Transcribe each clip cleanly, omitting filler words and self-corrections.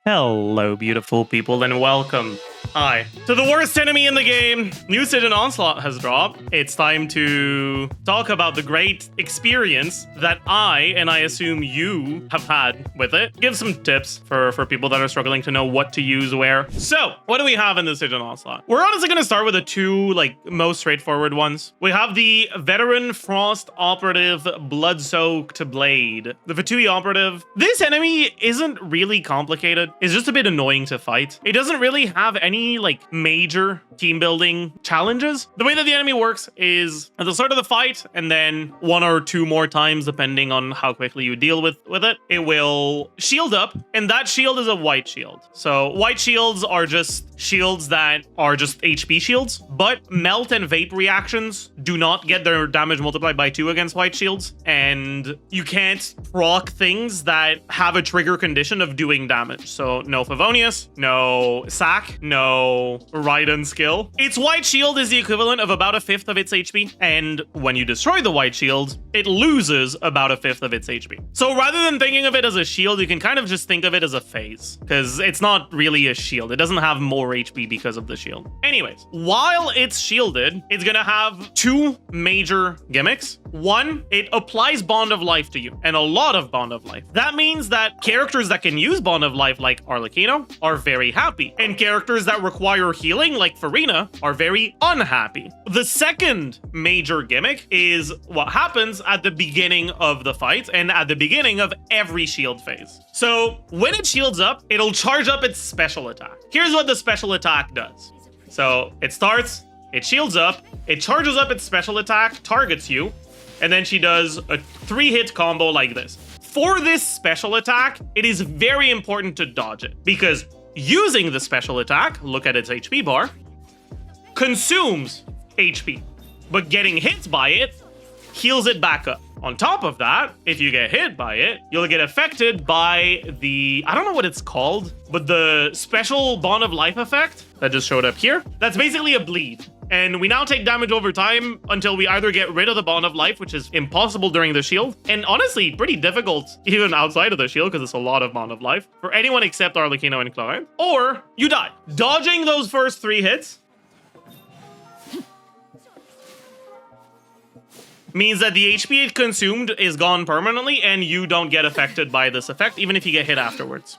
Hello, beautiful people, and welcome. Hi. To the worst enemy in the game, new Stygian Onslaught has dropped. It's time to talk about the great experience that I, and I assume you, have had with it. Give some tips for people that are struggling to know what to use where. So, what do we have in the Stygian Onslaught? We're honestly going to start with the two, most straightforward ones. We have the Veteran Frost Operative Blood-Soaked Blade. The Fatui Operative. This enemy isn't really complicated. It's just a bit annoying to fight. It doesn't really have any major team building challenges. The way that the enemy works is at the start of the fight, and then one or two more times, depending on how quickly you deal with it, it will shield up, and that shield is a white shield. So white shields are just shields that are just HP shields, but melt and vape reactions do not get their damage multiplied by 2 against white shields, and you can't proc things that have a trigger condition of doing damage. So no Favonius, no Sack, no Raiden skill. Its white shield is the equivalent of about 1/5 of its HP, and when you destroy the white shield, it loses about 1/5 of its HP. So rather than thinking of it as a shield, you can kind of just think of it as a phase, because it's not really a shield. It doesn't have more HP because of the shield. Anyways, while it's shielded, it's gonna have two major gimmicks. One, it applies Bond of Life to you, and a lot of Bond of Life. That means that characters that can use Bond of Life, like Arlecchino, are very happy, and characters that require healing, like Farina, are very unhappy. The second major gimmick is what happens at the beginning of the fight, and at the beginning of every shield phase. So when it shields up, it'll charge up its special attack. Here's what the special attack does. So it starts, it shields up, it charges up its special attack, targets you, and then she does a 3-hit combo like this. For this special attack, it is very important to dodge it, because using the special attack, look at its HP bar, consumes HP, but getting hit by it heals it back up. On top of that, if you get hit by it, you'll get affected by the, I don't know what it's called, but the special Bond of Life effect that just showed up here. That's basically a bleed. And we now take damage over time until we either get rid of the Bond of Life, which is impossible during the shield, and honestly, pretty difficult even outside of the shield because it's a lot of Bond of Life for anyone except Arlecchino and Chlorine, or you die. Dodging those first 3 hits means that the HP it consumed is gone permanently and you don't get affected by this effect, even if you get hit afterwards.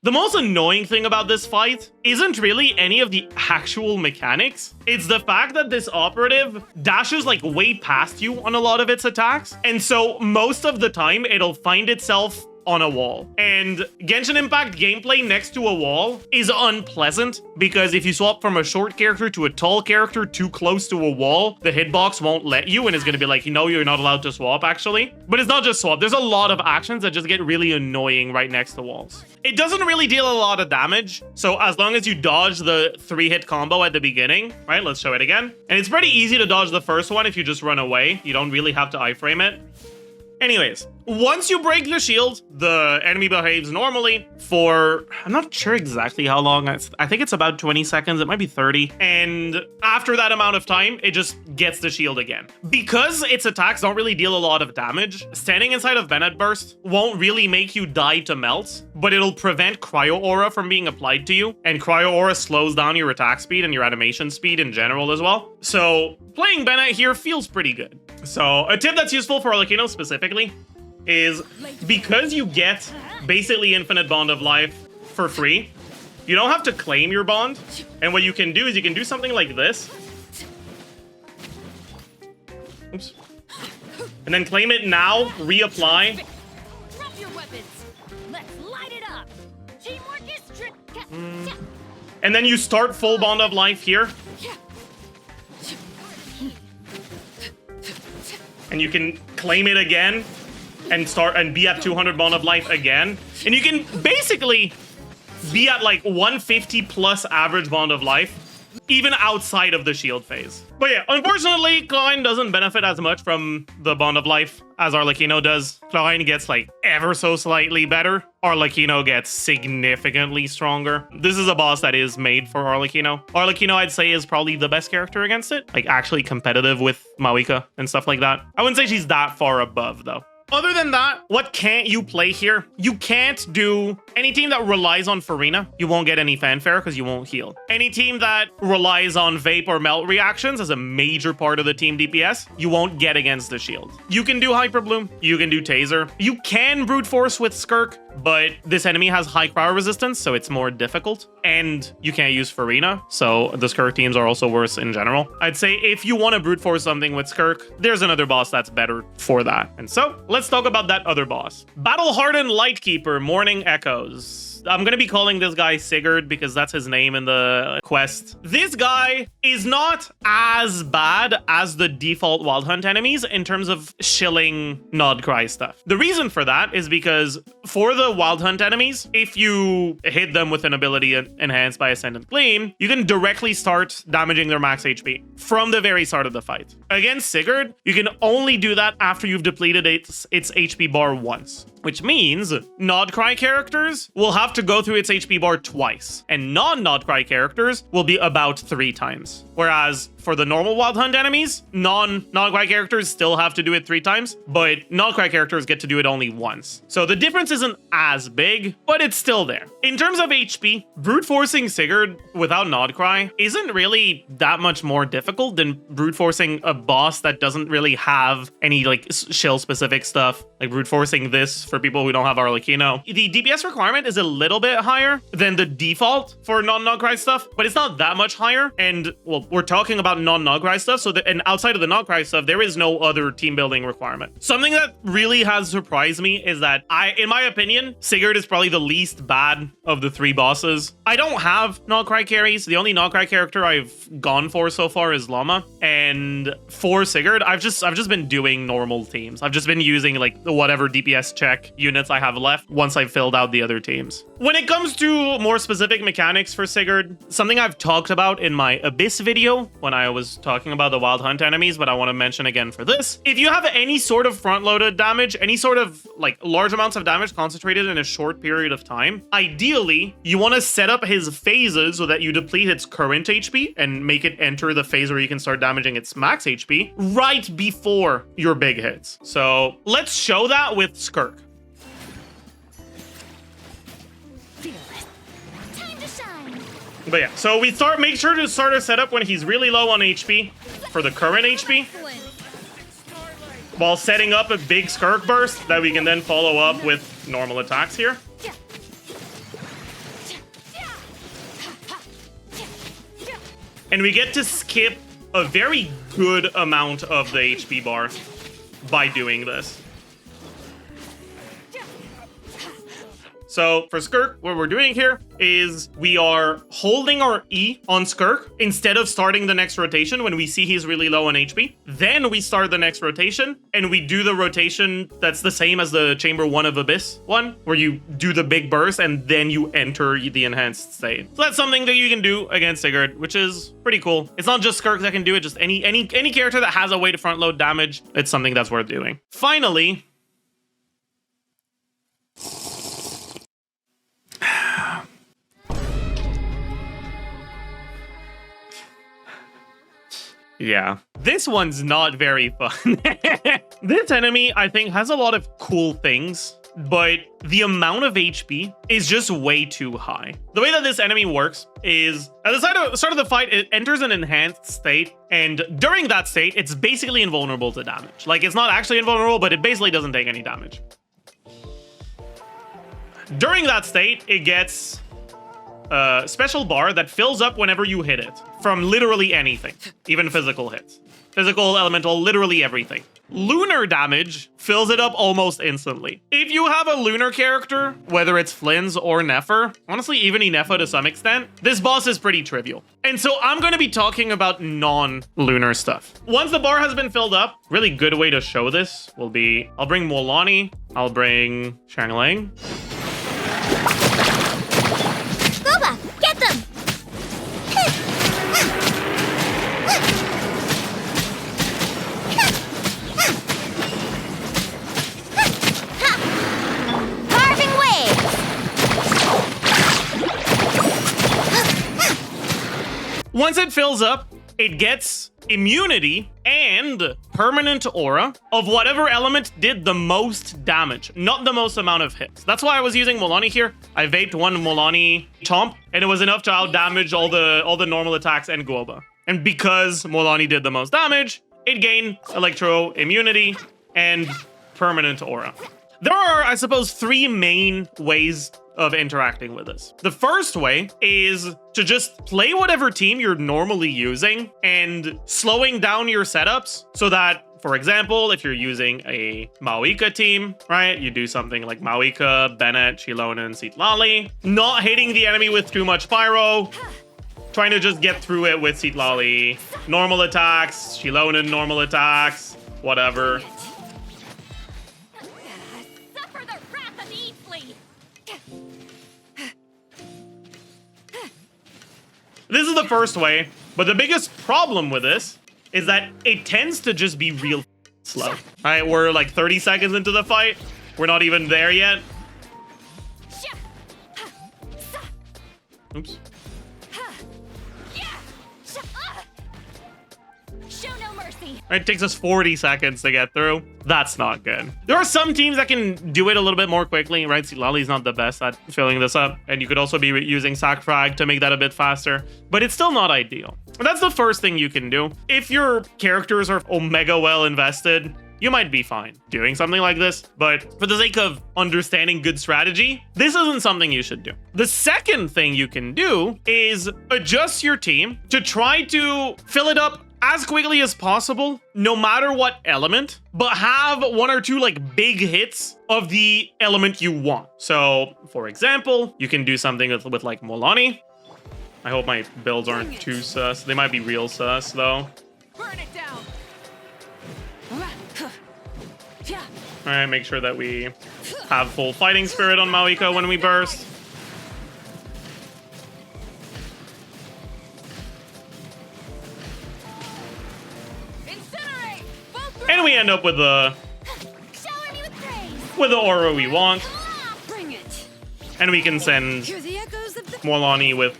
The most annoying thing about this fight isn't really any of the actual mechanics. It's the fact that this operative dashes way past you on a lot of its attacks. And so most of the time it'll find itself on a wall. And Genshin Impact gameplay next to a wall is unpleasant, because if you swap from a short character to a tall character too close to a wall, the hitbox won't let you, and it's gonna be like, no, you're not allowed to swap actually. But it's not just swap, there's a lot of actions that just get really annoying right next to walls. It doesn't really deal a lot of damage, so as long as you dodge the 3-hit combo at the beginning, right, let's show it again. And it's pretty easy to dodge the first one if you just run away. You don't really have to iframe it. Anyways, once you break the shield, the enemy behaves normally for, I'm not sure exactly how long, I think it's about 20 seconds, it might be 30. And after that amount of time, it just gets the shield again. Because its attacks don't really deal a lot of damage, standing inside of Bennett Burst won't really make you die to melt, but it'll prevent Cryo Aura from being applied to you. And Cryo Aura slows down your attack speed and your animation speed in general as well. So playing Bennett here feels pretty good. So a tip that's useful for Arlecchino specifically is, because you get basically infinite Bond of Life for free, you don't have to claim your bond. And what you can do is you can do something like this. Oops. And then claim it now, reapply. Drop your weapons. Let's light it up. Teamwork is And then you start full Bond of Life here. And you can claim it again and start and be at 200 Bond of Life again. And you can basically be at 150 plus average Bond of Life, even outside of the shield phase. But yeah, unfortunately, Chlorine doesn't benefit as much from the Bond of Life as Arlecchino does. Chlorine gets ever so slightly better. Arlecchino gets significantly stronger. This is a boss that is made for Arlecchino. Arlecchino, I'd say, is probably the best character against it. Actually competitive with Mawika and stuff like that. I wouldn't say she's that far above, though. Other than that, what can't you play here? You can't do any team that relies on Farina. You won't get any fanfare because you won't heal. Any team that relies on vape or melt reactions as a major part of the team DPS, you won't get against the shield. You can do Hyper Bloom. You can do Taser. You can brute force with Skirk, but this enemy has high crowd resistance, so it's more difficult. And you can't use Farina, so the Skirk teams are also worse in general. I'd say if you want to brute force something with Skirk, there's another boss that's better for that. And so, let's talk about that other boss. Battle-hardened Lightkeeper, Morning Echoes. I'm gonna be calling this guy Sigurd because that's his name in the quest. This guy is not as bad as the default Wild Hunt enemies in terms of shilling Nod Cry stuff. The reason for that is because for the Wild Hunt enemies, if you hit them with an ability enhanced by Ascendant Gleam, you can directly start damaging their max HP from the very start of the fight. Against Sigurd, you can only do that after you've depleted its HP bar once, which means Nod Cry characters will have to go through its HP bar twice, and non-Nod Cry characters will be about 3 times. Whereas for the normal Wild Hunt enemies, non-Nod Cry characters still have to do it 3 times, but Nod Cry characters get to do it only once. So the difference isn't as big, but it's still there. In terms of HP, brute forcing Sigurd without Nod Cry isn't really that much more difficult than brute forcing a boss that doesn't really have any like shield specific stuff, like brute forcing this for people who don't have Arlecchino. The DPS requirement is a little bit higher than the default for non-Nod Cry stuff, but it's not that much higher. And well, we're talking about non-Nod Cry stuff, so and outside of the Nod Cry stuff, there is no other team building requirement. Something that really has surprised me is that in my opinion, Sigurd is probably the least bad of the 3 bosses. I don't have Nod Cry carries. The only Nod Cry character I've gone for so far is Llama, and for Sigurd, I've just been doing normal teams. I've just been using like the whatever DPS check units I have left once I've filled out the other teams. When it comes to more specific mechanics for Sigurd, something I've talked about in my Abyss video when I was talking about the Wild Hunt enemies, but I want to mention again for this. If you have any sort of front-loaded damage, any sort of like large amounts of damage concentrated in a short period of time, ideally, you want to set up his phases so that you deplete its current HP and make it enter the phase where you can start damaging its max HP right before your big hits. So let's show that with Skirk. But yeah, so we make sure to start our setup when he's really low on HP for the current HP, while setting up a big Skirk burst that we can then follow up with normal attacks here. And we get to skip a very good amount of the HP bar by doing this. So for Skirk, what we're doing here is we are holding our E on Skirk instead of starting the next rotation when we see he's really low on HP. Then we start the next rotation and we do the rotation that's the same as the Chamber 1 of Abyss one, where you do the big burst and then you enter the enhanced state. So that's something that you can do against Sigurd, which is pretty cool. It's not just Skirk that can do it, just any character that has a way to front load damage, it's something that's worth doing. Finally, yeah, this one's not very fun. This enemy, I think, has a lot of cool things, but the amount of HP is just way too high. The way that this enemy works is, at the start of the fight, it enters an enhanced state, and during that state, it's basically invulnerable to damage. Like, it's not actually invulnerable, but it basically doesn't take any damage. During that state, it gets a special bar that fills up whenever you hit it, from literally anything, even physical hits. Physical, elemental, literally everything. Lunar damage fills it up almost instantly. If you have a lunar character, whether it's Flynn's or Nefer, honestly even Inefa to some extent, this boss is pretty trivial. And so I'm going to be talking about non-lunar stuff. Once the bar has been filled up, really good way to show this will be, I'll bring Molani, I'll bring Shanglang. Get them! Carving waves! Once it fills up, it gets immunity and permanent aura of whatever element did the most damage, not the most amount of hits. That's why I was using Mulanni here. I vaped one Mulanni chomp, and it was enough to out damage all the normal attacks and Guoba. And because Mulanni did the most damage, it gained electro immunity and permanent aura. There are, I suppose, 3 main ways of interacting with this. The first way is to just play whatever team you're normally using and slowing down your setups so that, for example, if you're using a Maoika team, right, you do something like Maoika, Bennett, Shilonen, Citlali, not hitting the enemy with too much pyro, trying to just get through it with Citlali, normal attacks, Shilonen normal attacks, whatever. Suffer the wrath of the flea. This is the first way, but the biggest problem with this is that it tends to just be real slow. All right, we're like 30 seconds into the fight. We're not even there yet. Oops. Show no mercy. It takes us 40 seconds to get through. That's not good. There are some teams that can do it a little bit more quickly, right? Lali's not the best at filling this up. And you could also be using Sac Frag to make that a bit faster, but it's still not ideal. And that's the first thing you can do. If your characters are omega well invested, you might be fine doing something like this, but for the sake of understanding good strategy, this isn't something you should do. The second thing you can do is adjust your team to try to fill it up as quickly as possible, no matter what element, but have 1 or 2 like big hits of the element you want. So, for example, you can do something with like Mulanni. I hope my builds aren't too sus. They might be real sus though. Burn it down. All right, make sure that we have full fighting spirit on Maoika when we burst. And we end up with the aura we want. Bring it. And we can send Hear the echoes of the Mulanni with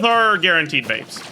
our guaranteed vapes,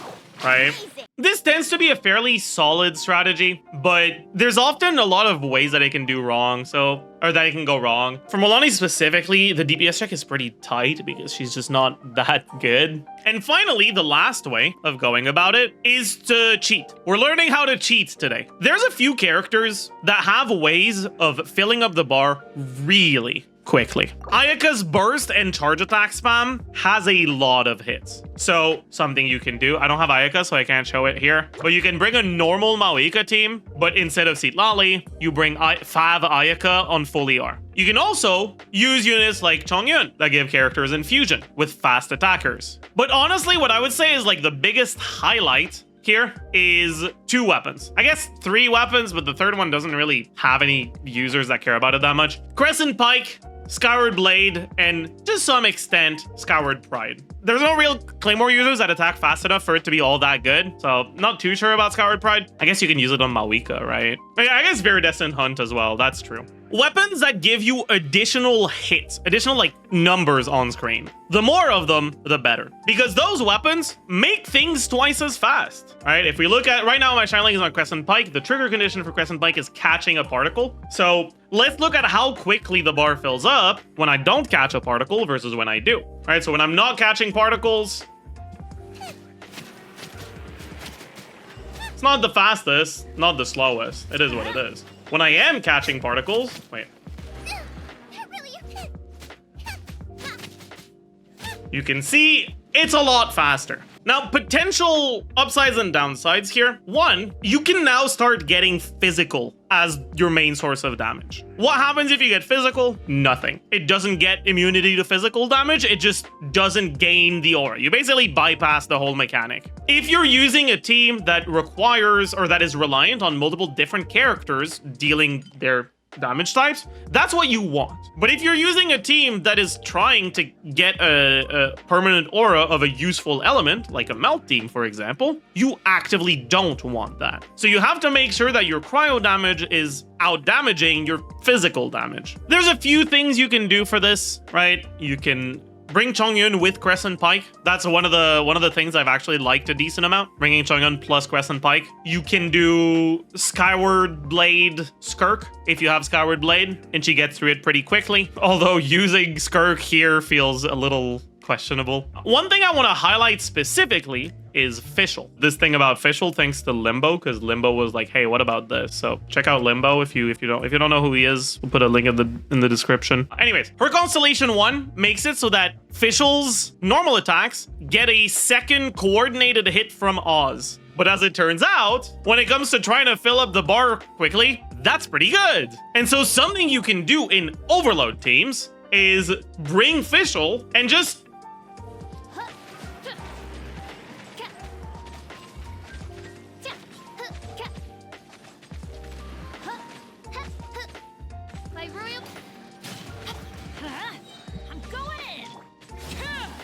right? This tends to be a fairly solid strategy, but there's often a lot of ways that it can do wrong, or that it can go wrong. For Mulanni specifically, the DPS check is pretty tight because she's just not that good. And finally, the last way of going about it is to cheat. We're learning how to cheat today. There's a few characters that have ways of filling up the bar really quickly. Ayaka's burst and charge attack spam has a lot of hits. So something you can do, I don't have Ayaka, so I can't show it here, but you can bring a normal Maoika team, but instead of Citlali, you bring Fav Ayaka on full ER. You can also use units like Chongyun that give characters infusion with fast attackers. But honestly, what I would say is like the biggest highlight here is 2 weapons. I guess 3 weapons, but the third one doesn't really have any users that care about it that much. Crescent Pike, Skyward Blade, and to some extent, Skyward Pride. There's no real Claymore users that attack fast enough for it to be all that good, so not too sure about Skyward Pride. I guess you can use it on Maoika, right? I guess Viridescent Hunt as well, that's true. Weapons that give you additional hits, additional like numbers on screen. The more of them, the better. Because those weapons make things twice as fast, right? If we look at, right now my Shine Link is on Crescent Pike. The trigger condition for Crescent Pike is catching a particle. So let's look at how quickly the bar fills up when I don't catch a particle versus when I do. All right, so when I'm not catching particles, it's not the fastest, not the slowest. It is what it is. When I am catching particles, wait. You can see it's a lot faster. Now, potential upsides and downsides here. 1, you can now start getting physical as your main source of damage. What happens if you get physical? Nothing. It doesn't get immunity to physical damage. It just doesn't gain the aura. You basically bypass the whole mechanic. If you're using a team that requires or that is reliant on multiple different characters dealing their damage types, that's what you want. But if you're using a team that is trying to get a permanent aura of a useful element, like a melt team, for example, you actively don't want that. So you have to make sure that your cryo damage is out damaging your physical damage. There's a few things you can do for this, right? You can bring Chongyun with Crescent Pike. That's one of the things I've actually liked a decent amount. Bringing Chongyun plus Crescent Pike. You can do Skyward Blade Skirk if you have Skyward Blade, and she gets through it pretty quickly. Although using Skirk here feels a little questionable. One thing I want to highlight specifically is Fischl. This thing about Fischl, thanks to Limbo, because Limbo was like, hey, what about this? So check out Limbo if you don't know who he is. We'll put a link in the description. Anyways, her Constellation 1 makes it so that Fischl's normal attacks get a second coordinated hit from Oz. But as it turns out, when it comes to trying to fill up the bar quickly, that's pretty good. And so something you can do in Overload teams is bring Fischl and just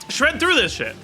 shred through this shit.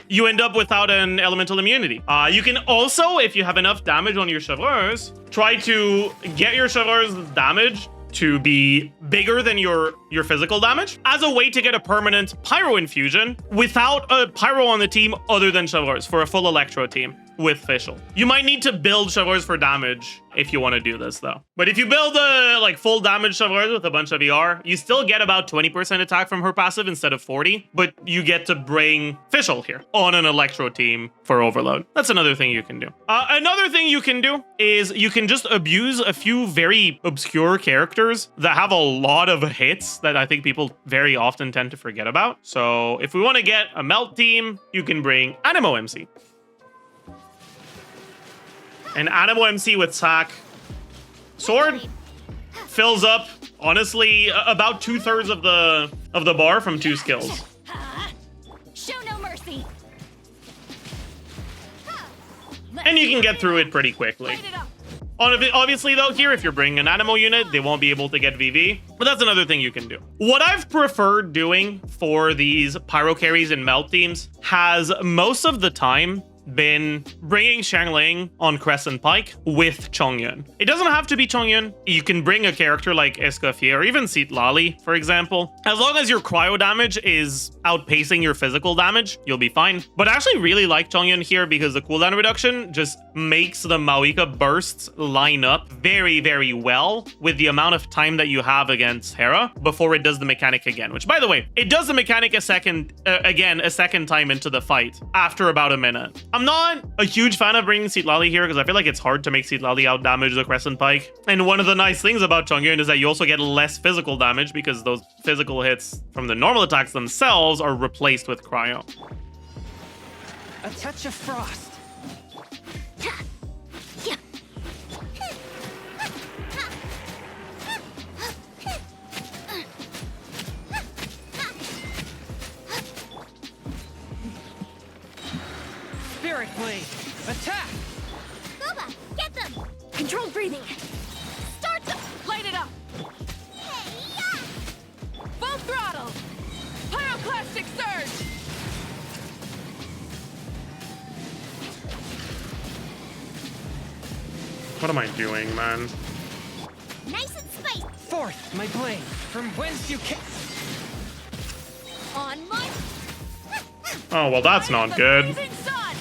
You end up without an elemental immunity. You can also, if you have enough damage on your chevreurs, try to get your chevreurs' damage to be bigger than your physical damage as a way to get a permanent pyro infusion without a pyro on the team other than chevreurs for a full electro team with Fischl. You might need to build chevreurs for damage if you want to do this though. But if you build a like full damage chevreurs with a bunch of ER, you still get about 20% attack from her passive instead of 40, but you get to bring Fischl here on an electro team for overload. That's another thing you can do. Another thing you can do is you can just abuse a few very obscure characters that have a lot of hits that I think people very often tend to forget about. So if we want to get a melt team, you can bring Animo MC. And Animo MC with Sack Sword fills up, honestly, about 2/3 of the bar from 2 skills. Show no mercy. And you can get through it pretty quickly. Obviously, though, here, if you're bringing an Animo unit, they won't be able to get VV, but that's another thing you can do. What I've preferred doing for these Pyro carries and Melt teams has most of the time been bringing Xiangling on Crescent Pike with Chongyun. It doesn't have to be Chongyun. You can bring a character like Escoffier or even Citlali, for example. As long as your cryo damage is outpacing your physical damage, you'll be fine. But I actually really like Chongyun here because the cooldown reduction just makes the Maoika bursts line up very, very well with the amount of time that you have against Herra before it does the mechanic again, which, by the way, it does the mechanic a second time into the fight after about a minute. I'm not a huge fan of bringing Citlali here because I feel like it's hard to make Citlali out damage the Crescent Pike. And one of the nice things about Chongyun is that you also get less physical damage because those physical hits from the normal attacks themselves are replaced with cryo. A touch of frost. Spirit Blade, attack! Boba, get them! Controlled breathing. Start them! Light it up! Hey-ya! Full throttle! Pyroclastic surge! What am I doing, man? Nice and spicy! Forth, my blade, from whence you came. On my... Oh, well, that's not good. Blazing sun!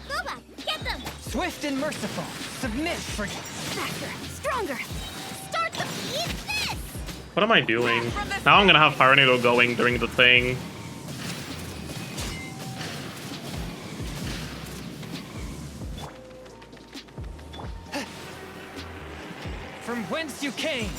Boba, get them! Swift and merciful, submit for... Faster, stronger! Start them! Eat this! What am I doing? Now I'm gonna have Pyronado going during the thing. From whence you came.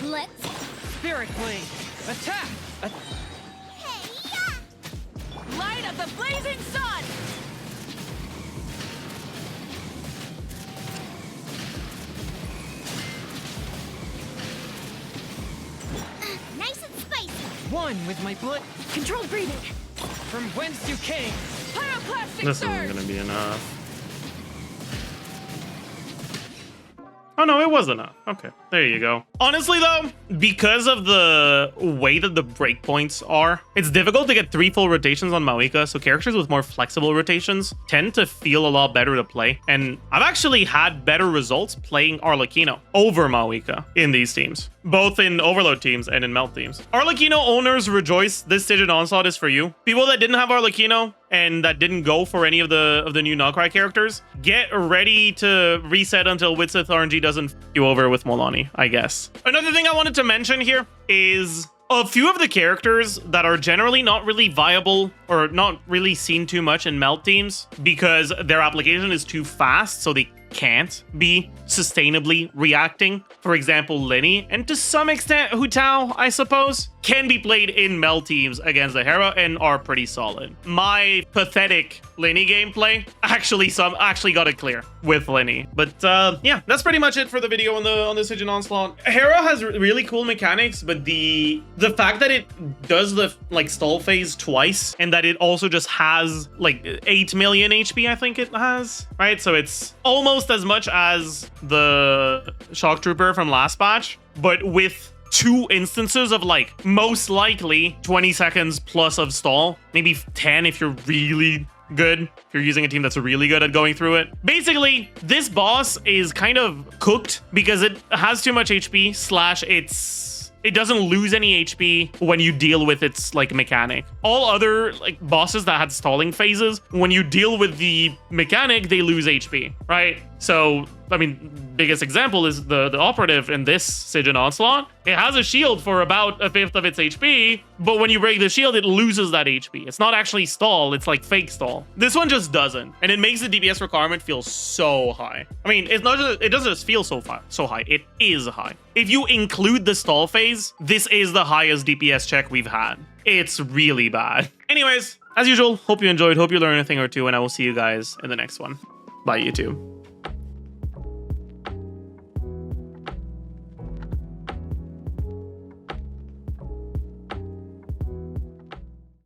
Let's... Spirit Blade, attack! Hey-ya! Light of the blazing sun! Nice and spicy! One with my blood. Controlled breathing! From whence you came. Pyroclastic This surge! isn't gonna be enough. Oh no, it was enough. Okay, there you go. Honestly though, because of the way that the breakpoints are, it's difficult to get 3 full rotations on Mawika, so characters with more flexible rotations tend to feel a lot better to play. And I've actually had better results playing Arlecchino over Mawika in these teams, both in Overload teams and in Melt teams. Arlecchino owners rejoice, this Stygian Onslaught is for you. People that didn't have Arlecchino and that didn't go for any of the new Nalcry characters, get ready to reset until Witsith RNG doesn't f you over with Molani, I guess. Another thing I wanted to mention here is a few of the characters that are generally not really viable or not really seen too much in Melt teams because their application is too fast, so they can't be sustainably reacting. For example, Lenny, and to some extent Hu Tao, I suppose, can be played in Mel teams against the Herra and are pretty solid. My pathetic Lenny gameplay actually got it clear with Lenny. But yeah, that's pretty much it for the video on the Stygian Onslaught. Herra has really cool mechanics, but the fact that it does the like stall phase twice and that it also just has like 8 million HP, I think it has, right? So it's almost as much as the Shock Trooper from last patch, but with 2 instances of like most likely 20 seconds plus of stall, maybe 10 if you're really good, if you're using a team that's really good at going through it. Basically, this boss is kind of cooked because it has too much HP / it doesn't lose any HP when you deal with its like mechanic. All other like bosses that had stalling phases, when you deal with the mechanic, they lose HP, right? So, I mean, biggest example is the Operative in this Stygian Onslaught. It has a shield for about 1/5 of its HP, but when you break the shield, it loses that HP. It's not actually stall, it's like fake stall. This one just doesn't, and it makes the DPS requirement feel so high. I mean, it doesn't just feel so high, it is high. If you include the stall phase, this is the highest DPS check we've had. It's really bad. Anyways, as usual, hope you enjoyed, hope you learned a thing or two, and I will see you guys in the next one. Bye, YouTube.